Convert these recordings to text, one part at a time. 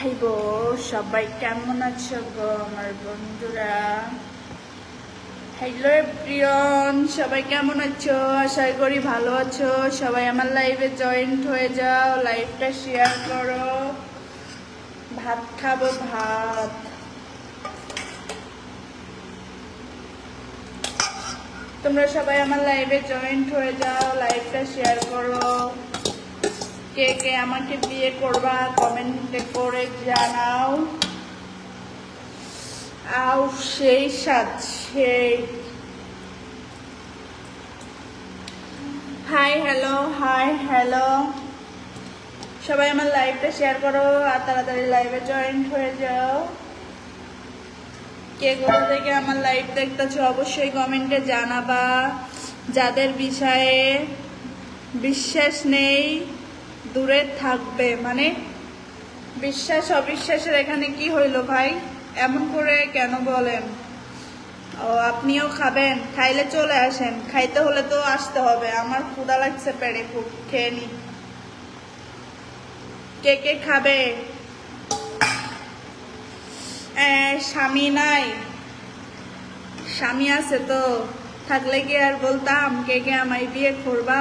হাইবো সবাই কেমন আছো গো আমার বন্ধুরা। হ্যালো এভরিওয়ান, সবাই কেমন আছো? আশা করি ভালো আছো। সবাই আমার লাইভে জয়েন্ট হয়ে যাও, লাইভটা শেয়ার করো। ভাত খাবো, ভাত। তোমরা সবাই আমার লাইভে জয়েন্ট হয়ে যাও, লাইভটা শেয়ার করো। কে কে আমাকে বিয়ে করবা কমেন্টে করে জানাও। আও সেই সাথে হাই হ্যালো, সবাই আমার লাইভটা শেয়ার করো আর তাড়াতাড়ি লাইভে জয়েন্ট হয়ে যাও। কে কোথা থেকে আমার লাইভ দেখতেছো অবশ্যই কমেন্টে জানাবা। যাদের বিষয়ে বিশ্বাস নেই দূরে থাকবে, মানে বিশ্বাস অবিশ্বাসের এখানে কি হইলো ভাই? এমন করে কেন বলেন? ও আপনিও খাবেন? খাইলে চলে আসেন, খাইতে হলে তো আসতে হবে। আমার ক্ষুধা লাগছে, পেড়ে খুব, খেয়ে নি। কে কে খাবে? স্বামী নাই? স্বামী আছে তো, থাকলে কি আর বলতাম কে কে আমায় বিয়ে করবা?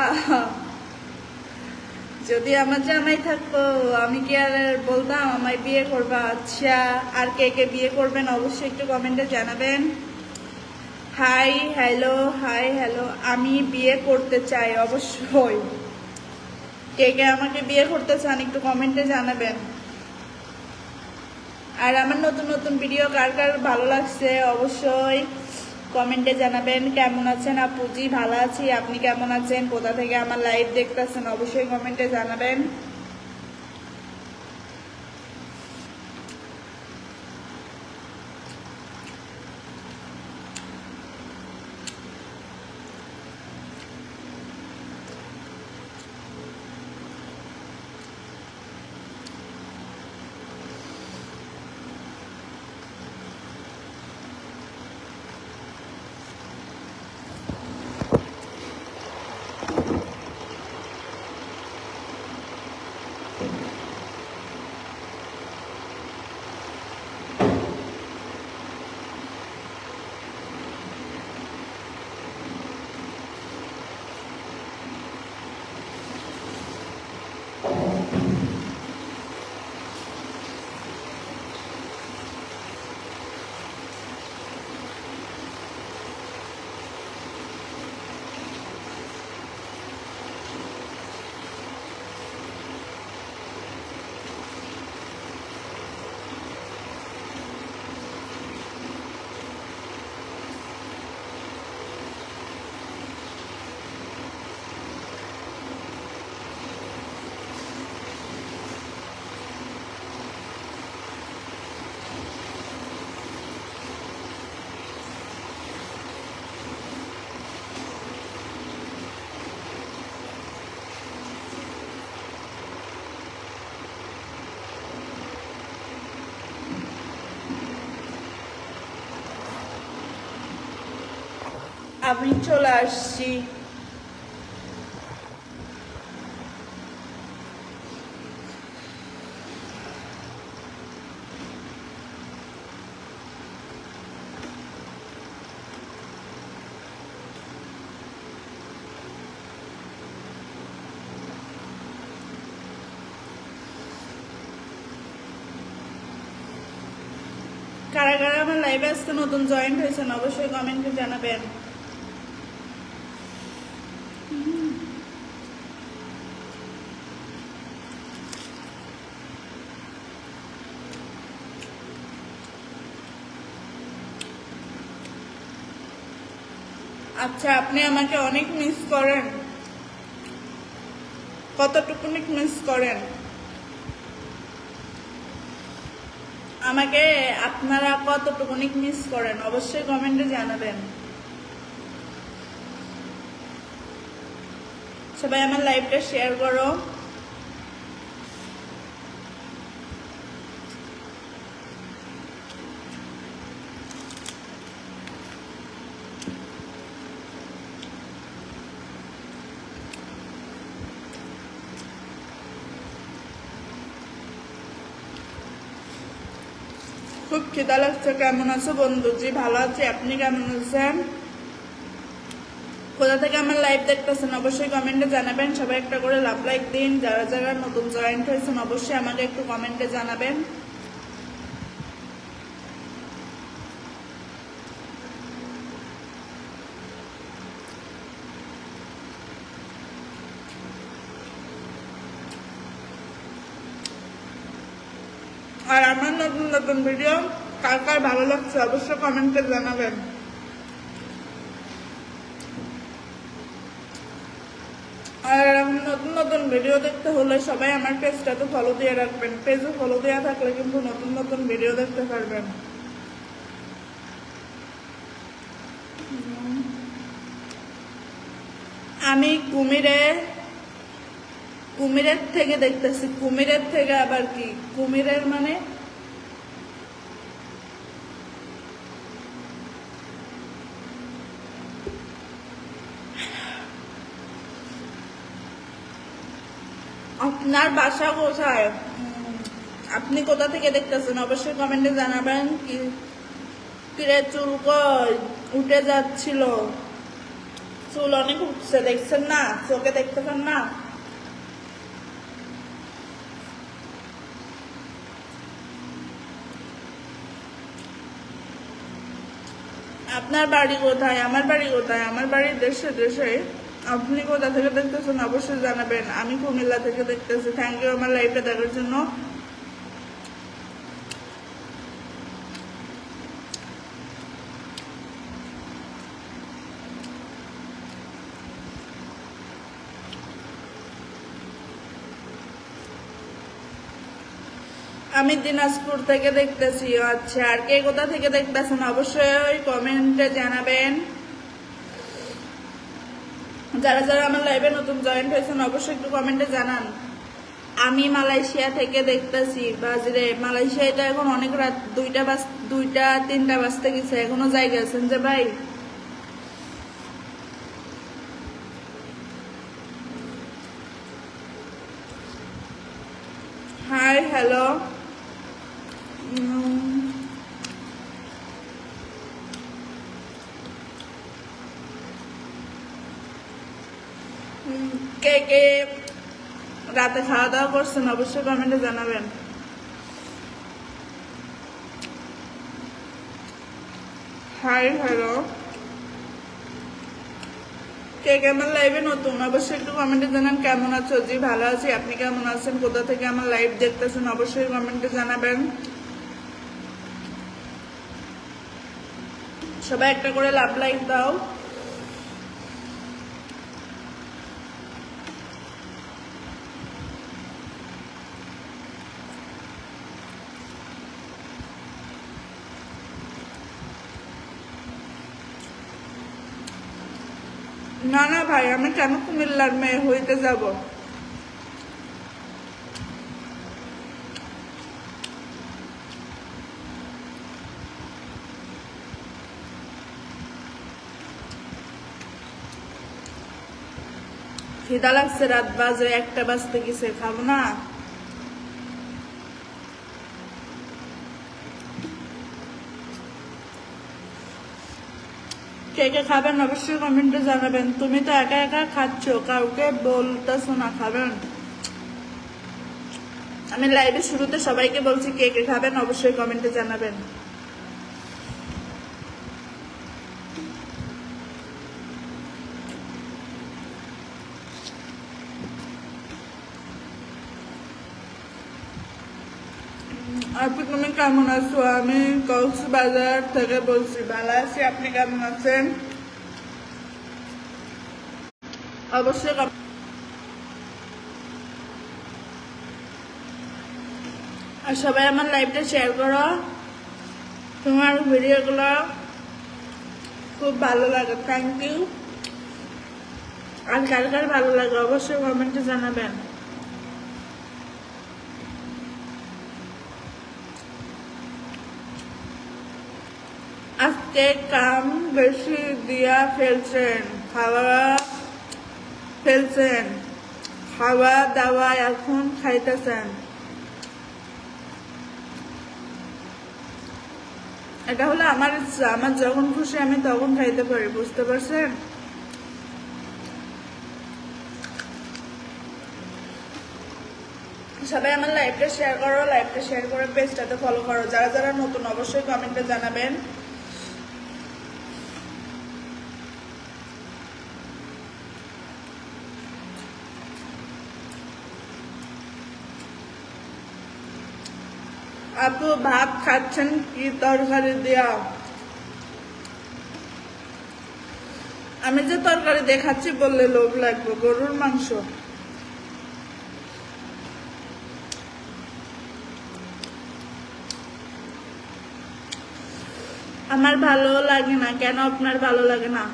যদি আমার জামাই থাকতো আমি কি আর বলতাম আমায় বিয়ে করবা? আচ্ছা, আর কে কে বিয়ে করবেন অবশ্যই একটু কমেন্টে জানাবেন। হাই হ্যালো, আমি বিয়ে করতে চাই অবশ্যই। কে কে আমাকে বিয়ে করতে চান একটু কমেন্টে জানাবেন। আর আমার নতুন নতুন ভিডিও কার কার ভালো লাগছে অবশ্যই কমেন্টে জানাবেন। কেমন আছেন আপুজি? ভালো আছি, আপনি কেমন আছেন? কোথা থেকে আমার লাইভ দেখতেছেন অবশ্যই কমেন্টে জানাবেন। আমি চলে আসছি। কারা কারা আমার লাইভে আজকে নতুন জয়েন্ট হয়েছেন অবশ্যই কমেন্টে জানাবেন। আচ্ছা, আপনি আমাকে অনেক মিস করেন? কতটুকু মিস করেন আমাকে? আপনারা কতটুকু মিস করেন অবশ্যই কমেন্টে জানাবেন। সবাই আমার লাইভটা শেয়ার করো। খুব খিদা লাগছে। কেমন আছো বন্ধু? জি ভালো আছি, আপনি কেমন আছেন? কোথা থেকে আমার লাইভ দেখতেছেন অবশ্যই কমেন্টে জানাবেন। সবাই একটা করে লাভ লাইক দিন। যারা যারা নতুন জয়েন্ট হয়েছেন অবশ্যই আমাকে একটু কমেন্টে জানাবেন। আর আমার নতুন নতুন ভিডিও কার কার ভালো লাগছে অবশ্যই কমেন্টে জানাবেন। আর নতুন নতুন ভিডিও দেখতে হলে সবাই আমার পেজটাতে ফলো দিয়ে রাখবেন। পেজে ফলো দেওয়া থাকলে কিন্তু নতুন নতুন ভিডিও দেখতে পারবেন। আমি কুমিরের থেকে দেখতেছি। কুমিরের থেকে আবার কি? কুমিরের মানে আপনার বাসা কোথায়? আপনি কোথা থেকে দেখতেছেন অবশ্যই কমেন্টে জানাবেন। কিরে চুল কই উঠে যাচ্ছিল? চুল অনেক উঠছে, দেখছেন না? চোখে দেখতেছেন না? আপনার বাড়ি কোথায়? আমার বাড়ি কোথায়? আমার বাড়ি দেশে। আপনি কোথা থেকে দেখতেছেন অবশ্যই জানাবেন। আমি কুমিল্লা থেকে দেখতেছি। থ্যাংক ইউ আমার লাইভটা দেখার জন্য। আমি দিনাজপুর থেকে দেখতেছি। আচ্ছা, আর কে কোথা থেকে দেখতেছেন অবশ্যই কমেন্টে জানাবেন। যারা যারা আমার লাইভে নতুন জয়েন্ট হয়েছেন অবশ্যই একটু কমেন্টে জানান। আমি মালয়েশিয়া থেকে দেখতেছি। বাজরে মালয়েশিয়ায় তো এখন অনেক রাত, 2টা 3টা বাজতে গেছে, এখনো জায়গা আছেন যে ভাই? Hi hello. কে কে রাতে খাওয়া দাওয়া করছেন অবশ্যই কমেন্টে জানাবেন। Hi hello. কে কেমন লাইভে নতুন অবশ্যই একটু কমেন্টে জানান। কেমন আছো? জি ভালো আছি, আপনি কেমন আছেন? কোথা থেকে আমার লাইভ দেখতেছেন অবশ্যই কমেন্টে জানাবেন। সবাই একটা করে লাভ লাইক দাও। না না ভাই, আমি কেন কুমিল্লার মেয়ে হইতে যাব? খিদা লাগছে, রাত বাজে 1টা বাজতে গেছে, খাবো না? কে কে খাবেন অবশ্যই কমেন্টে জানাবেন। তুমি তো একা একা খাচ্ছ, কাউকে বলতেছো না খাবেন। আমি লাইভে শুরুতে সবাইকে বলছি কে কে খাবেন অবশ্যই কমেন্টে জানাবেন। আপনি তুমি কেমন আছো? আমি কক্সবাজার থেকে বলছি। ভালো আছি, আপনি কেমন আছেন? অবশ্যই আর সবাই আমার লাইভটা শেয়ার করো। তোমার ভিডিওগুলো খুব ভালো লাগে, থ্যাংক ইউ। আর কার কার ভালো লাগে অবশ্যই কমেন্টে জানাবেন। আজকে কাম বেশি দিয়া ফেলছেন, খাওয়া দাওয়া এখন খাইতেছেন। এটা হলো আমার ইচ্ছা, আমার যখন খুশি আমি তখন খাইতে পারি, বুঝতে পারছেন? সবাই আমার লাইভটা শেয়ার করো, লাইভটা শেয়ার করে পেজটাতে ফলো করো। যারা যারা নতুন অবশ্যই কমেন্টে জানাবেন। আপু ভাত খাচ্ছেন কি তরকারি দিয়া? আমি যে তরকারি দিয়ে খাচ্ছি বললে লোভ লাগবে, গরুর মাংস। আমার ভালো লাগে না। কেন আপনার ভালো লাগে না?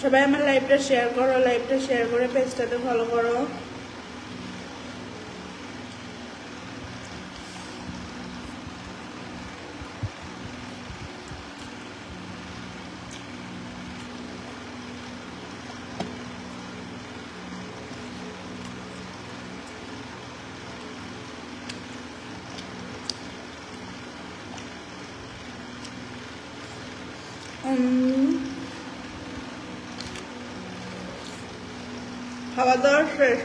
সবাই আমার লাইভটা শেয়ার করো, লাইভটা শেয়ার করে পেজটাতে ফলো করো। খাওয়া দাওয়া শেষ।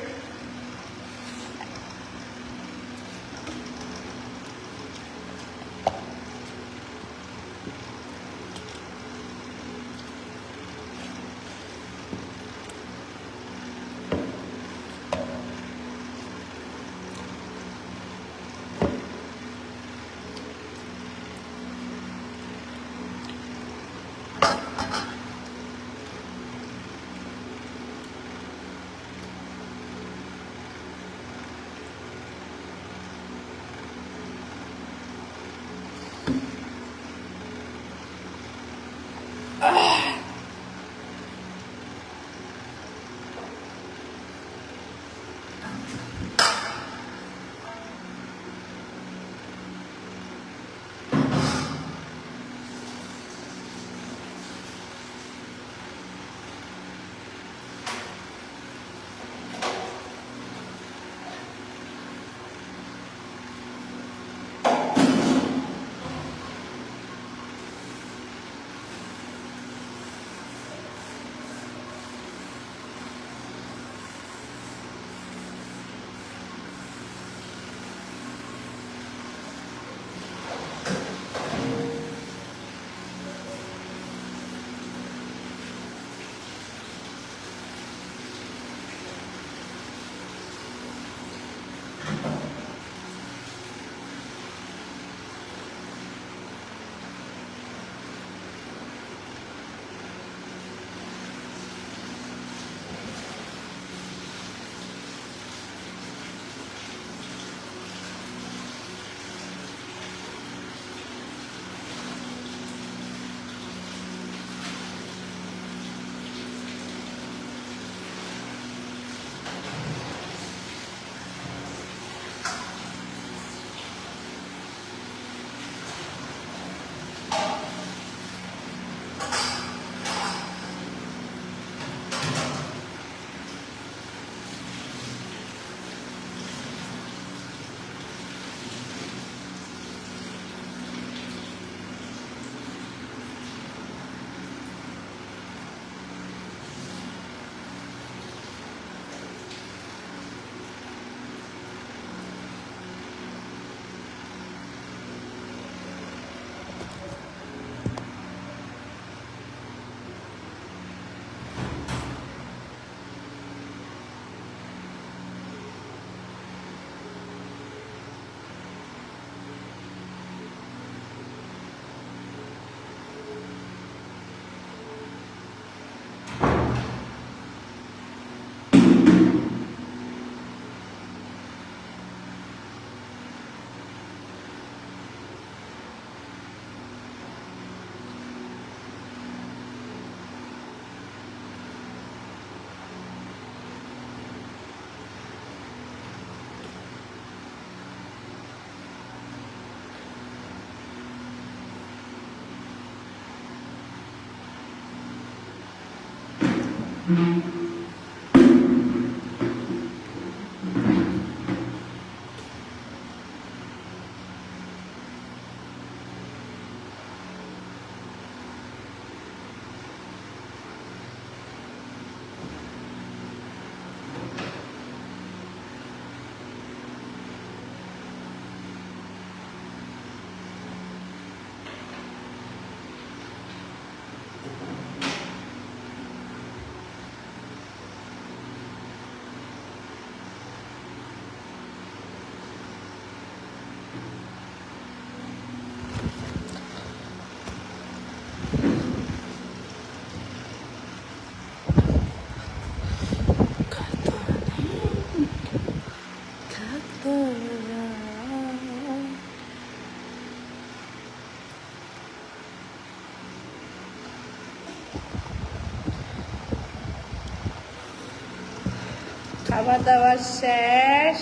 খাবার দাবার শেষ।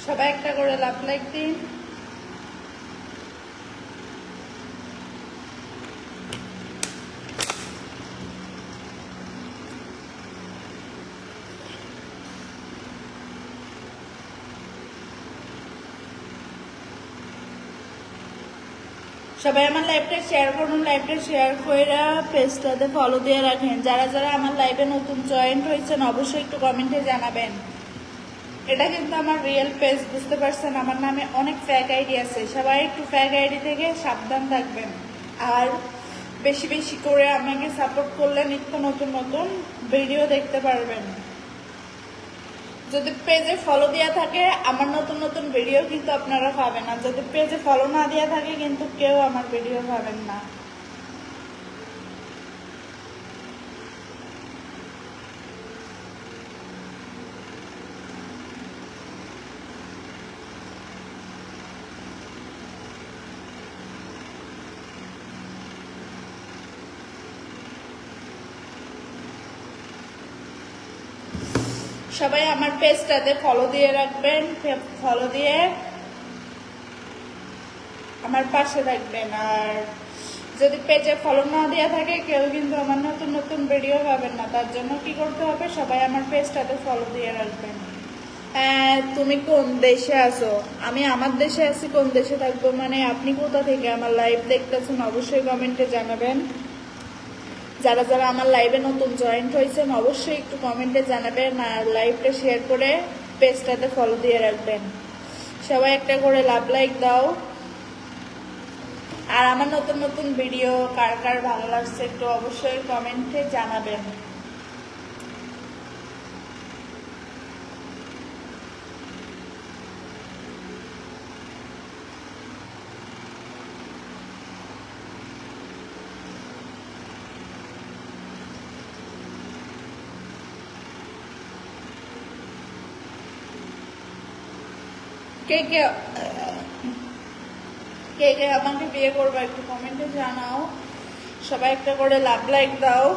সবাই একটা করে লাইক দিন। সবাই আমার লাইভটা শেয়ার করুন, লাইভটা শেয়ার করে পেজটাতে ফলো দিয়ে রাখেন। যারা যারা আমার লাইভে নতুন জয়েন্ট হয়েছেন অবশ্যই একটু কমেন্টে জানাবেন। এটা কিন্তু আমার রিয়েল পেজ, বুঝতে পারছেন? আমার নামে অনেক ফেক আইডি আছে, সবাই একটু ফেক আইডি থেকে সাবধান থাকবেন। আর বেশি বেশি করে আমাকে সাপোর্ট করলে নিত্য নতুন নতুন ভিডিও দেখতে পারবেন। যদি পেজে ফলো দেওয়া থাকে আমার নতুন নতুন ভিডিও কিন্তু আপনারা পাবেন, আর যদি পেজে ফলো না দেওয়া থাকে কিন্তু কেউ আমার ভিডিও পাবেন না। সবাই আমার পেজটাতে ফলো দিয়ে রাখবেন, ফলো দিয়ে আমার পাশে থাকবেন। আর যদি পেজে ফলো না দেওয়া থাকে কেউ কিন্তু আমার নতুন নতুন ভিডিও পাবেন না। তার জন্য কি করতে হবে, সবাই আমার পেজটাতে ফলো দিয়ে রাখবেন। তুমি কোন দেশে আছো? আমি আমার দেশে আছি। কোন দেশে থাকবো মানে? আপনি কোথা থেকে আমার লাইভ দেখতেছেন অবশ্যই কমেন্টে জানাবেন। যারা যারা আমার লাইভে নতুন জয়েন্ট হয়েছেন অবশ্যই একটু কমেন্টে জানাবেন, আর লাইভটা শেয়ার করে পেজটাতে ফলো দিয়ে রাখবেন। সবাই একটা করে লাইক দাও। আর আমার নতুন নতুন ভিডিও কার কার ভালো লাগছে একটু অবশ্যই কমেন্টে জানাবেন। কে কে কে কে আমাকে বিয়ে করবে একটু কমেন্টে জানাও। সবাই একটা করে লাইক দাও।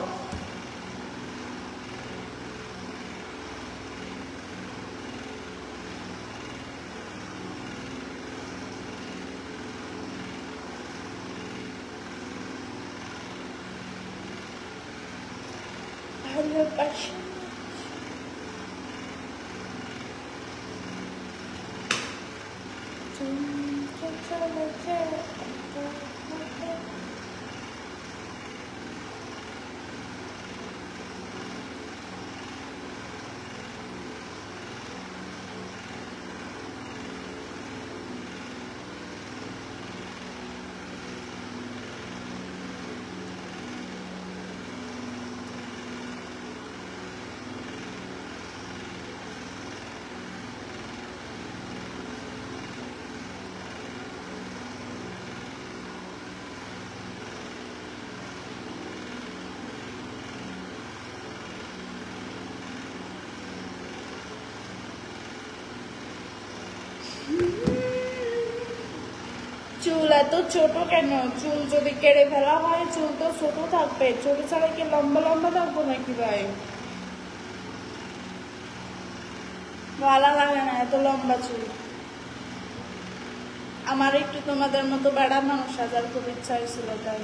ভালোবাসা চুল এত ছোট কেন? চুল যদি কেটে ফেলা হয় চুল তো ছোট থাকবে, ছোট ছাড়া কি লম্বা লম্বা থাকবো নাকি ভাই? ভালো লাগে না এত লম্বা চুল। আমার একটু তোমাদের মতো বেড়া মানুষ সাজার খুব ইচ্ছা হয়েছিল, তাই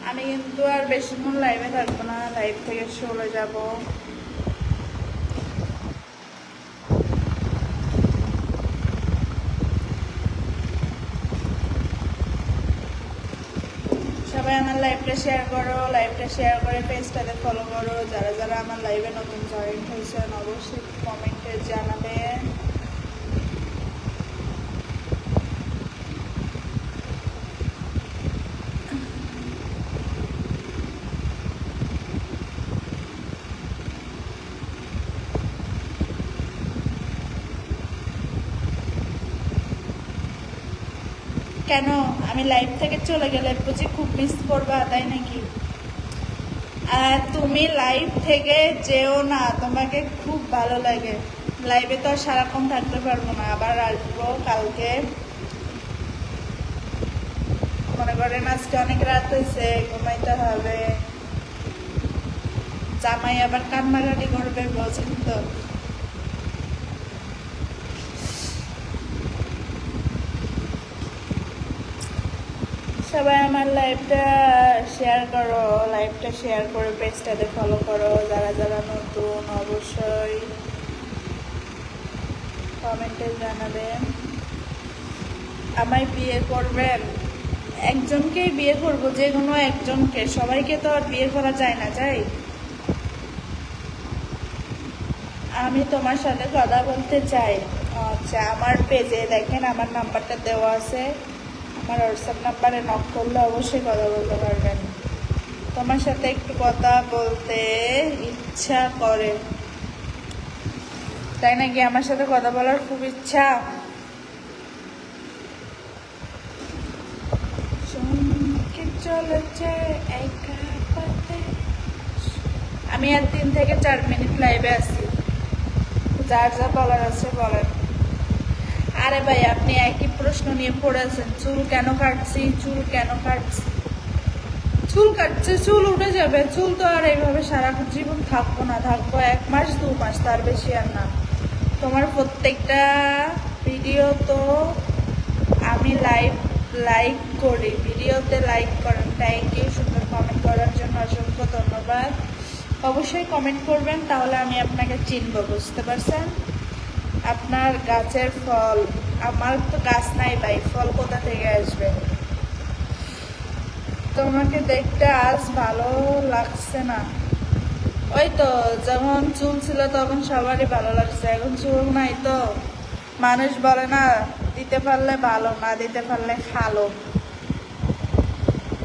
আমি কিন্তু আর বেশিক্ষণ লাইভে থাকবো না, লাইভ থেকে চলে যাব। সবাই আমার লাইভটা শেয়ার করো, লাইভটা শেয়ার করে পেজটাতে ফলো করো। যারা যারা আমার লাইভে নতুন জয়েন হয়েছেন অবশ্যই কমেন্টে জানাবেন। কেন আমি লাইভ থেকে চলে গেলে বুঝি খুব মিস করবা, তাই নাকি? আর তুমি লাইভ থেকে যেও না, তোমাকে খুব ভালো লাগে। লাইভে তো আর সারাক্ষণ থাকতে পারবো না, আবার আসবো কালকে। মনে করেন আজকে অনেক রাত হয়েছে, ঘুমাইতে হবে। জামাই আবার কান্নাকাটি করবে, বোঝেন তো। সবাই আমার লাইভটা শেয়ার করো, লাইভটা শেয়ার করে পেজটাতে ফলো করো। যারা যারা নতুন অবশ্যই কমেন্টে জানাবেন। আমায় বিয়ে করবেন? একজনকেই বিয়ে করব, যে কোনো একজনকে, সবাইকে তো আর বিয়ে করা যায় না, যাই। আমি তোমার সাথে কথা বলতে চাই। আচ্ছা, আমার পেজে দেখেন আমার নাম্বারটা দেওয়া আছে, আমার হোয়াটসঅ্যাপ নাম্বারে নক করলে অবশ্যই কথা বলতে পারবেন। তোমার সাথে একটু কথা বলতে ইচ্ছা করে, তাই নাকি? আমার সাথে কথা বলার খুব ইচ্ছা। চলেছে আমি আর 3 থেকে 4 মিনিট লাইভে আছি, যার যা বলার আছে বলেন। আরে ভাই, আপনি একই প্রশ্ন নিয়ে পড়েছেন, চুল কেন কাটছি, চুল কেন কাটছি। চুল কাটছে, চুল উঠে যাবে। চুল তো আর এইভাবে সারা জীবন থাকবো না, থাকবো 1 মাস 2 মাস, তার বেশি আর না। তোমার প্রত্যেকটা ভিডিও তো আমি লাইক করি, ভিডিওতে লাইক করেন, থ্যাংক ইউ। সুন্দর কমেন্ট করার জন্য অসংখ্য ধন্যবাদ। অবশ্যই কমেন্ট করবেন, তাহলে আমি আপনাকে চিনব, বুঝতে পারছেন? আপনার গাছের ফল, আমার তো গাছ নাই ভাই, ফল কোথা থেকে আসবে? তোমাকে দেখতে আজ ভালো লাগছে না। ওই তো, যখন চুল ছিল তখন সবারই ভালো লাগছে, এখন চুল নাই তো মানুষ বলে না, দিতে পারলে ভালো, না দিতে পারলে খালো।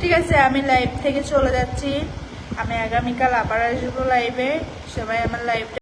ঠিক আছে, আমি লাইভ থেকে চলে যাচ্ছি। আমি আগামীকাল আবার আসবো লাইভে। সবাই আমার লাইভটা